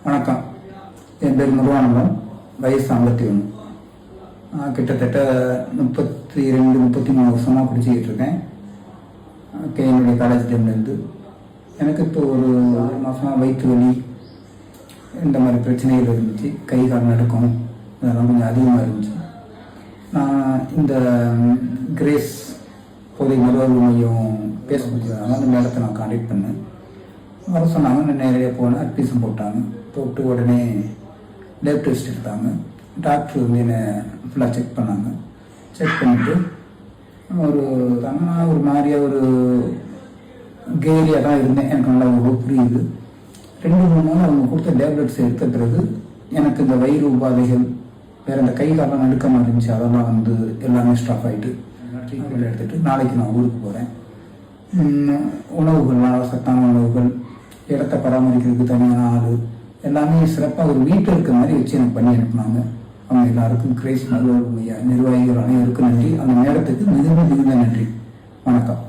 வணக்கம். என் பேர் முருகானந்தம். வயசு 51. கிட்டத்தட்ட 32-33 வருஷமாக பிடிச்சிக்கிட்டு இருக்கேன். என்னுடைய காலேஜ் டைம்லேருந்து எனக்கு இப்போ ஒரு மாதமாக வயிற்று வலி இந்த மாதிரி பிரச்சனைகள் இருந்துச்சு. கை கால் நடுக்கம் இதெல்லாம் கொஞ்சம் அதிகமாக இருந்துச்சு. நான் இந்த கிரேஸ் போதை மறுவாழ்வு மையம் பேஸ்புக்கில் அந்த மேடத்தை நான் கான்டாக்ட் பண்ணேன். வர சொன்னாங்க. நான் நேரடியாக போனேன். அட்மிஷன் போட்டு உடனே லேப் டெஸ்ட் எடுத்தாங்க. டாக்டர் வந்து என்னை ஃபுல்லாக செக் பண்ணாங்க. செக் பண்ணிவிட்டு நான் ஒரு மாதிரியாக ஒரு கேரியாக தான் இருந்தேன். எனக்கு நல்லா புரியுது. 2-3 நாள் அவங்க கொடுத்த டேப்லெட்ஸ் எடுத்த பிறகு எனக்கு இந்த வயிறு உபாதைகள் வேறு இந்த கை காலம் நடுக்கமாக இருந்துச்சு. அதெல்லாம் வந்து எல்லாமே ஸ்டாப் ஆகிட்டு ட்ரீட்மெண்ட் எடுத்துகிட்டு நாளைக்கு நான் ஊருக்கு போகிறேன். உணவுகள்லாம் சத்தான உணவுகள், இடத்த பராமரிக்கிறதுக்கு தனியான ஆள், எல்லாமே சிறப்பாக ஒரு வீட்டில் இருக்கிற மாதிரி வச்சு எனக்கு பண்ணி அனுப்புனாங்க. அவங்க எல்லாருக்கும் கிரேஸ் மறுவாழ்வு மைய நிர்வாகிகள் அனைவருக்கும் நன்றி. அந்த நேரத்துக்கு மிகுந்த நன்றி. வணக்கம்.